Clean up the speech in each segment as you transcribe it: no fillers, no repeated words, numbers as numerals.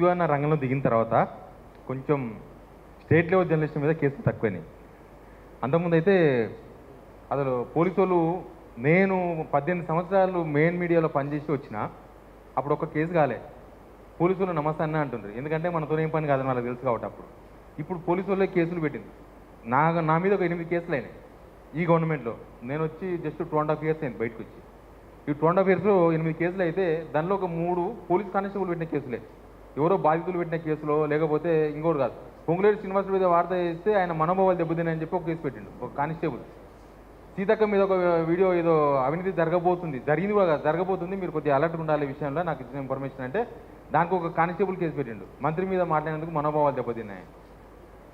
పృథ్వీ రంగంలో దిగిన తర్వాత కొంచెం స్టేట్ లెవెల్ జర్నలిస్టుల మీద కేసులు తక్కువైనాయి. అంతకుముందు అయితే అసలు పోలీసు వాళ్ళు, నేను 18 సంవత్సరాలు మెయిన్ మీడియాలో పనిచేసి వచ్చిన అప్పుడు ఒక కేసు కాలే. పోలీసు వాళ్ళు నమస్తే అన్న అంటుండ్రు, ఎందుకంటే మనతో ఏం పని కాదని వాళ్ళకి తెలుసు కాబట్టి. ఇప్పుడు పోలీసు వాళ్ళే కేసులు పెట్టింది. నా మీద ఒక 8 కేసులు అయినాయి ఈ గవర్నమెంట్లో. నేను వచ్చి జస్ట్ 2.5 years అయింది బయటకు వచ్చి. ఈ 2.5 yearsలో 8 కేసులు అయితే దానిలో ఒక 3 పోలీస్ కానిస్టేబుల్ పెట్టిన కేసులే. ఎవరో బాధితులు పెట్టిన కేసులో, లేకపోతే ఇంకోటి కాదు. పొంగులేరు శ్రీనివాసుల మీద వార్త చేస్తే ఆయన మనోభావాలు దెబ్బతిన్నాయని చెప్పి ఒక కేసు పెట్టిండు ఒక కానిస్టేబుల్. సీతక్క మీద ఒక వీడియో ఏదో అవినీతి జరిగింది కూడా జరగబోతుంది, మీరు కొద్దిగా అలర్ట్గా ఉండాలి విషయంలో నాకు ఇచ్చిన ఇన్ఫర్మేషన్ అంటే దానికి ఒక కానిస్టేబుల్ కేసు పెట్టిండు. మంత్రి మీద మాట్లాడినందుకు మనోభావాలు దెబ్బతిన్నాయి.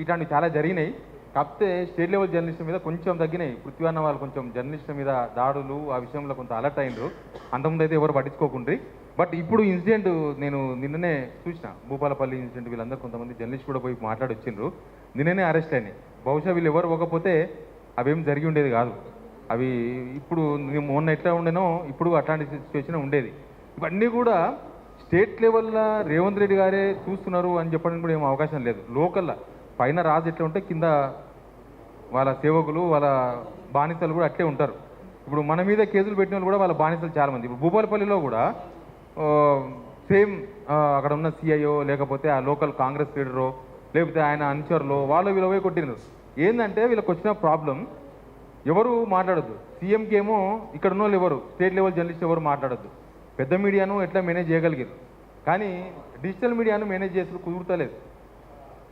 ఇట్లాంటివి చాలా జరిగినాయి. కాకపోతే స్టేట్ లెవెల్ జర్నలిస్టుల మీద కొంచెం తగ్గినాయి. పృథ్వీ అన్న వాళ్ళు కొంచెం జర్నలిస్టుల మీద దాడులు ఆ విషయంలో కొంత అలర్ట్ అయినరు. అంతకుముందు అయితే ఎవరు పట్టించుకోకుండ్రి. బట్ ఇప్పుడు ఇన్సిడెంట్ నేను నిన్ననే చూసిన, భూపాలపల్లి ఇన్సిడెంట్. వీళ్ళందరూ కొంతమంది జర్నలిస్ట్ కూడా పోయి మాట్లాడొచ్చిండ్రు. నిన్ననే అరెస్ట్ అయినాయి. బహుశా వీళ్ళు ఎవరు పోకపోతే అవేం జరిగి ఉండేది కాదు. అవి ఇప్పుడు మొన్న ఎట్లా ఉండేనో ఇప్పుడు అట్లాంటి సిచ్యువేషన్ ఉండేది. ఇవన్నీ కూడా స్టేట్ లెవెల్లో రేవంత్ రెడ్డి గారే చూస్తున్నారు అని చెప్పడానికి కూడా ఏం అవకాశం లేదు. లోకల్లో పైన రాజు ఎట్లా ఉంటే కింద వాళ్ళ సేవకులు, వాళ్ళ బానిసలు కూడా అట్లే ఉంటారు. ఇప్పుడు మన మీద కేసులు పెట్టిన వాళ్ళు కూడా వాళ్ళ బానిసలు చాలామంది. ఇప్పుడు భూపాలపల్లిలో కూడా సేమ్ అక్కడ ఉన్న సిఐఓ, లేకపోతే ఆ లోకల్ కాంగ్రెస్ లీడరో, లేకపోతే ఆయన అనుచరులో వాళ్ళు వీళ్ళు పోయి కొట్టినారు. ఏంటంటే వీళ్ళకి వచ్చిన ప్రాబ్లం, ఎవరు మాట్లాడద్దు. సీఎంకి ఏమో ఇక్కడ ఉన్న వాళ్ళు ఎవరు, స్టేట్ లెవెల్ జర్నలిస్ట్ ఎవరు మాట్లాడద్దు. పెద్ద మీడియాను ఎట్లా మేనేజ్ చేయగలిగారు, కానీ డిజిటల్ మీడియాను మేనేజ్ చేసి కుదురుతలేదు.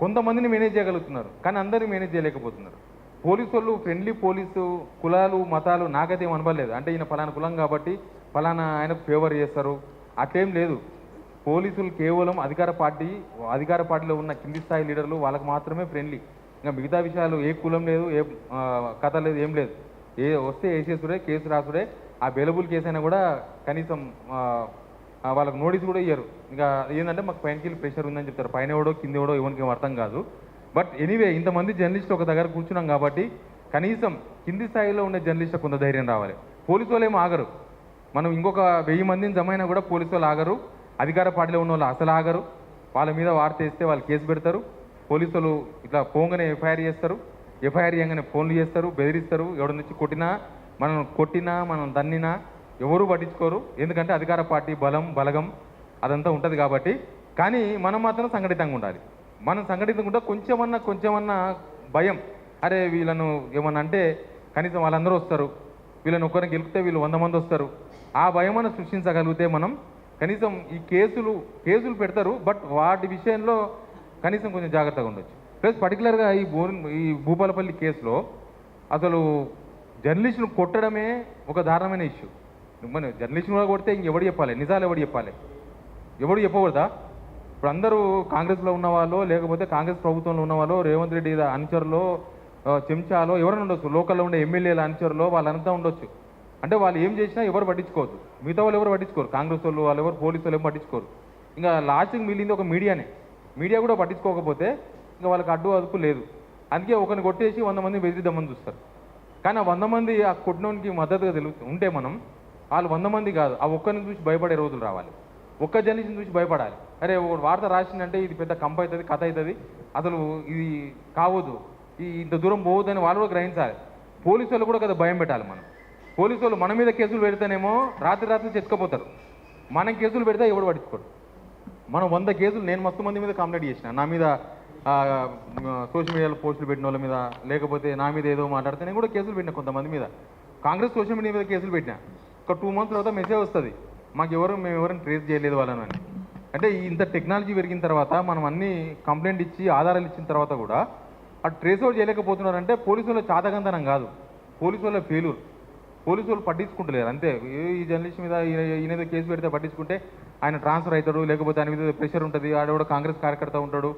కొంతమందిని మేనేజ్ చేయగలుగుతున్నారు, కానీ అందరినీ మేనేజ్ చేయలేకపోతున్నారు. పోలీసు వాళ్ళు ఫ్రెండ్లీ పోలీసు, కులాలు మతాలు నాకైతే ఏం అనబడలేదు. అంటే ఈయన ఫలానా కులం కాబట్టి ఫలానా ఆయనకు ఫేవర్ చేస్తారు అట్లేం లేదు. పోలీసులు కేవలం అధికార పార్టీలో ఉన్న కింది స్థాయి లీడర్లు వాళ్ళకి మాత్రమే ఫ్రెండ్లీ. ఇంకా మిగతా విషయాలు ఏ కులం లేదు, ఏ కథ లేదు, ఏం లేదు. వస్తే వేసేసుడే, కేసు రాసుడే. ఆ బెయిలబుల్ కేసు అయినా కూడా కనీసం వాళ్ళకి నోటీస్ కూడా ఇయ్యరు. ఇంకా ఏంటంటే మాకు పైనకి ప్రెషర్ ఉందని చెప్తారు. పైన ఎవడో కింద ఎవడో ఎవరికి ఏం అర్థం కాదు. బట్ ఎనీవే ఇంతమంది జర్నలిస్టులు ఒక దగ్గర కూర్చున్నాం కాబట్టి కనీసం కింది స్థాయిలో ఉండే జర్నలిస్టు కొంత ధైర్యం రావాలి. పోలీసు వాళ్ళు ఏమో ఆగరు. మనం ఇంకొక 1000 మందిని జమ అయినా కూడా పోలీసు వాళ్ళు ఆగరు. అధికార పార్టీలో ఉన్న వాళ్ళు అసలు ఆగరు. వాళ్ళ మీద వార్త వేస్తే వాళ్ళు కేసు పెడతారు. పోలీసులు ఇట్లా పోగానే ఎఫ్ఐఆర్ చేస్తారు. ఎఫ్ఐఆర్ చేయగానే ఫోన్లు చేస్తారు, బెదిరిస్తారు. ఎవరి నుంచి కొట్టినా మనం దన్నినా ఎవరు పట్టించుకోరు. ఎందుకంటే అధికార పార్టీ బలగం అదంతా ఉంటుంది కాబట్టి. కానీ మనం మాత్రం సంఘటితంగా ఉండాలి. మనం సంఘటితంగా ఉంటే కొంచెమన్నా భయం, అరే వీళ్ళను ఏమన్నా అంటే కనీసం వాళ్ళందరూ వస్తారు, వీళ్ళని ఒక్కరిని గెలిపితే వీళ్ళు 100 మంది వస్తారు. ఆ భయమನ್ನು సృష్టించగలిగితే మనం కనీసం ఈ కేసులు పెడతారు. బట్ వాటి విషయంలో కనీసం కొంచెం జాగ్రత్తగా ఉండొచ్చు. ప్లస్ పర్టికులర్గా ఈ భూపాలపల్లి కేసులో అసలు జర్నలిస్టును కొట్టడమే ఒక దారుణమైన ఇష్యూ. మన జర్నలిస్టును కూడా కొడితే ఇంకెవడు చెప్పాలి, నిజాలు ఎవడు చెప్పాలి, ఎవడు చెప్పకూడదా? ఇప్పుడు అందరూ కాంగ్రెస్లో ఉన్నవాళ్ళు, లేకపోతే కాంగ్రెస్ ప్రభుత్వంలో ఉన్నవాళ్ళు, రేవంత్ రెడ్డి అనుచరులో, చెంచాలో ఎవరైనా ఉండొచ్చు, లోకల్లో ఉండే ఎమ్మెల్యేల అనుచరులో వాళ్ళంతా ఉండొచ్చు. అంటే వాళ్ళు ఏం చేసినా ఎవరు పట్టించుకోవద్దు. మిగతా వాళ్ళు ఎవరు పట్టించుకోరు. కాంగ్రెస్ వాళ్ళు ఎవరు, పోలీసు వాళ్ళు ఏం పట్టించుకోరు. ఇంకా లాస్ట్కి మిగిలింది ఒక మీడియా కూడా పట్టించుకోకపోతే ఇంకా వాళ్ళకి అదుపు లేదు. అందుకే ఒకరిని కొట్టేసి 100 మంది బెదిరిద్దామని చూస్తారు. కానీ ఆ 100 మంది ఆ కొట్టినోనికి మద్దతుగా ఉంటే మనం వాళ్ళు 100 మంది కాదు, ఆ ఒక్కరిని చూసి భయపడే రోజులు రావాలి. ఒక్క జర్నలిస్ట్ని చూసి భయపడాలి. అరే ఒక వార్త రాసిందంటే ఇది పెద్ద కంప అవుతుంది, కథ అవుతుంది, అసలు ఇది కావద్దు, ఇంత దూరం పోవద్దని వాళ్ళు కూడా గ్రహించాలి. పోలీసు వాళ్ళు కూడా కదా భయం పెట్టాలి. మనం పోలీసు వాళ్ళు మన మీద కేసులు పెడితేనేమో రాత్రి చెప్పుకపోతారు. మనం కేసులు పెడితే ఎవడు పట్టించుకోడు. మనం 100 కేసులు, నేను మస్తు మంది మీద కంప్లైంట్ చేసిన, నా మీద సోషల్ మీడియాలో పోస్టులు పెట్టిన వాళ్ళ మీద, లేకపోతే నా మీద ఏదో మాట్లాడితే నేను కూడా కేసులు పెట్టినా. కొంతమంది మీద కాంగ్రెస్ సోషల్ మీడియా మీద కేసులు పెట్టినా. ఒక 2 months తర్వాత మెసేజ్ వస్తుంది, మేము ఎవరైనా ట్రేస్ చేయలేదు వాళ్ళని అని. అంటే ఇంత టెక్నాలజీ పెరిగిన తర్వాత మనం అన్ని కంప్లైంట్ ఇచ్చి ఆధారాలు ఇచ్చిన తర్వాత కూడా ఆ ట్రేస్ అవుట్ చేయలేకపోతున్నారంటే పోలీసు వాళ్ళ చాతకంతనం కాదు, పోలీసు వాళ్ళ ఫెయిల్యూర్. పోలీసు వాళ్ళు పట్టించుకుంటలేరు అంతే. ఈ జర్నలిస్ట్ మీద ఈయన కేసు పెడితే పట్టించుకుంటే ఆయన ట్రాన్స్ఫర్ అవుతాడు, లేకపోతే ఆయన మీద ప్రెషర్ ఉంటుంది, ఆడ కూడా కాంగ్రెస్ కార్యకర్త ఉంటాడు.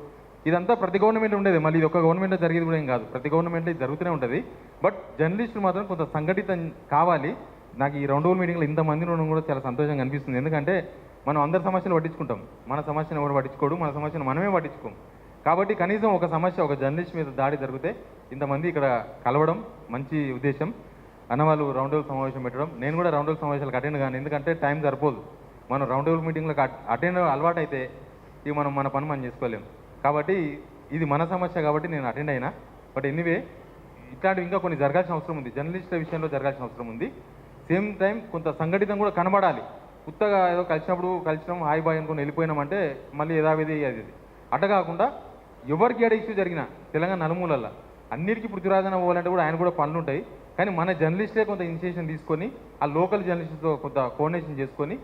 ఇదంతా ప్రతి గవర్నమెంట్ ఉండేది. మళ్ళీ ఇది ఒక గవర్నమెంట్లో జరిగేది కూడా ఏం కాదు, ప్రతి గవర్నమెంట్లో జరుగుతూనే ఉంటుంది. బట్ జర్నలిస్టులు మాత్రం కొంత సంఘటితం కావాలి. నాకు ఈ రౌండ్ టేబుల్ మీటింగ్లో ఇంతమంది ఉండడం కూడా చాలా సంతోషంగా అనిపిస్తుంది. ఎందుకంటే మనం అందరి సమస్యలు పట్టించుకుంటాం, మన సమస్యను ఎవరు పట్టించుకోడు, మన సమస్యను మనమే పట్టించుకోం. కాబట్టి కనీసం ఒక సమస్య, ఒక జర్నలిస్ట్ మీద దాడి జరిగితే ఇంతమంది ఇక్కడ కలవడం మంచి ఉద్దేశం. అన్నవాళ్ళు రౌండ్ టేబుల్ సమావేశం పెట్టడం, నేను కూడా రౌండ్ టేబుల్ సమావేశాలకు అటెండ్ కాను, ఎందుకంటే టైం సరిపోదు. మనం రౌండ్ టేబుల్ మీటింగ్లకు అటెండ్ అలవాటు అయితే ఇక మనం మన పని మనం చేసుకోలేం. కాబట్టి ఇది మన సమస్య కాబట్టి నేను అటెండ్ అయినా. బట్ ఎనీవే ఇట్లాంటివి ఇంకా కొన్ని జరగాల్సిన అవసరం ఉంది, జర్నలిస్టుల విషయంలో జరగాల్సిన అవసరం ఉంది. సేమ్ టైం కొంత సంఘటితం కూడా కనబడాలి. కొత్తగా ఏదో కలిసినాం హాయ్ బాయ్ అనుకుని వెళ్ళిపోయినామంటే మళ్ళీ యథావిధి అది అట్ట కాకుండా ఎవరికి ఏడ ఇష్యూ జరిగినా తెలంగాణ నలుమూలల్లో అన్నిటికీ పృథ్వీరాజన పోవాలంటే కూడా ఆయన కూడా పనులు ఉంటాయి. కానీ మన జర్నలిస్టే కొంత ఇనిషియేషన్ తీసుకొని ఆ లోకల్ జర్నలిస్ట్తో కొంత కోఆర్డినేషన్ చేసుకొని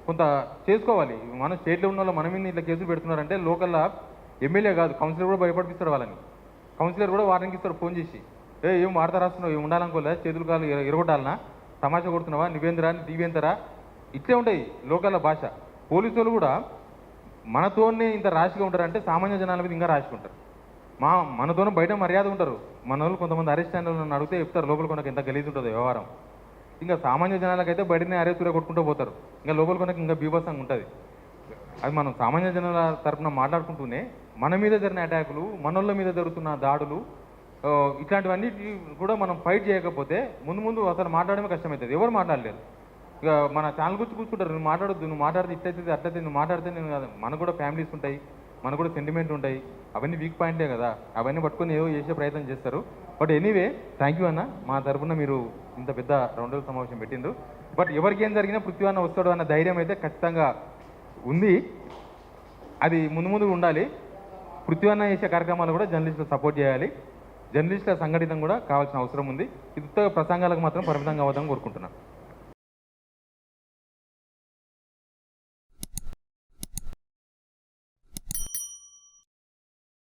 కొంత చేసుకోవాలి. మన స్టేట్లో ఉన్న వాళ్ళు మన మీద ఇట్లా కేసులు పెడుతున్నారంటే లోకల్ ఎమ్మెల్యే కాదు కౌన్సిలర్ కూడా భయపడిపిస్తాడు వాళ్ళని. కౌన్సిలర్ కూడా వారానికి ఇస్తాడు ఫోన్ చేసి, ఏం వార్త రాస్తున్నావు, ఏం ఉండాలనుకోలే, చేతులు కాలు ఎరగొట్టాలనా, తమాషా కొడుతున్నావా, నువ్వేంతరా నీవేంతరా, ఇట్లే ఉంటాయి లోకల్ భాష. పోలీసు వాళ్ళు కూడా మనతోనే ఇంత రాశిగా ఉంటారంటే సామాన్య జనాల మీద ఇంకా రాశిగా ఉంటారు. మనతోనే బయట మర్యాద ఉంటారు. మన వాళ్ళు కొంతమంది అరెస్ట్ అయిన వాళ్ళని అడిగితే చెప్తారు లోపల కొనకు ఎంత గలీజ్ ఉంటుందో వ్యవహారం. ఇంకా సామాన్య జనాలకైతే బయటనే అరేతురే కొట్టుకుంటూ పోతారు, ఇంకా లోపల కొనకు ఇంకా బీభత్సంగా ఉంటుంది. అది మనం సామాన్య జనాల తరఫున మాట్లాడుకుంటూనే మన మీద జరిగిన అటాకులు, మనోళ్ళ మీద జరుగుతున్న దాడులు, ఇట్లాంటివన్నీ కూడా మనం ఫైట్ చేయకపోతే ముందు అసలు మాట్లాడమే కష్టమవుతుంది. ఎవరు మాట్లాడలేరు. ఇక మన ఛానల్ గురించి కూర్చుంటారు, నువ్వు మాట్లాడొద్దు, నువ్వు మాట్లాడితే ఇట్లయితే అట్లయితే, నువ్వు మాట్లాడితే నేను కాదు. మనకు కూడా ఫ్యామిలీస్ ఉంటాయి, మనకు కూడా సెంటిమెంట్ ఉంటాయి. అవన్నీ వీక్ పాయింటే కదా, అవన్నీ పట్టుకొని ఏవో చేసే ప్రయత్నం చేస్తారు. బట్ ఎనీవే థ్యాంక్ యూ అన్న, మా తరఫున మీరు ఇంత పెద్ద రౌండ్ సమావేశం పెట్టిండ్రు. బట్ ఎవరికి ఏం జరిగినా పృథ్వీ అన్న వస్తాడు అన్న ధైర్యం అయితే ఖచ్చితంగా ఉంది. అది ముందు ఉండాలి. పృథ్వీ అన్న చేసే కార్యక్రమాలు కూడా జర్నలిస్టులు సపోర్ట్ చేయాలి. జర్నలిస్టుల సంఘటితం కూడా కావాల్సిన అవసరం ఉంది. ఇది ప్రసంగాలకు మాత్రం పరిమితంగా అవ్వదని కోరుకుంటున్నాను.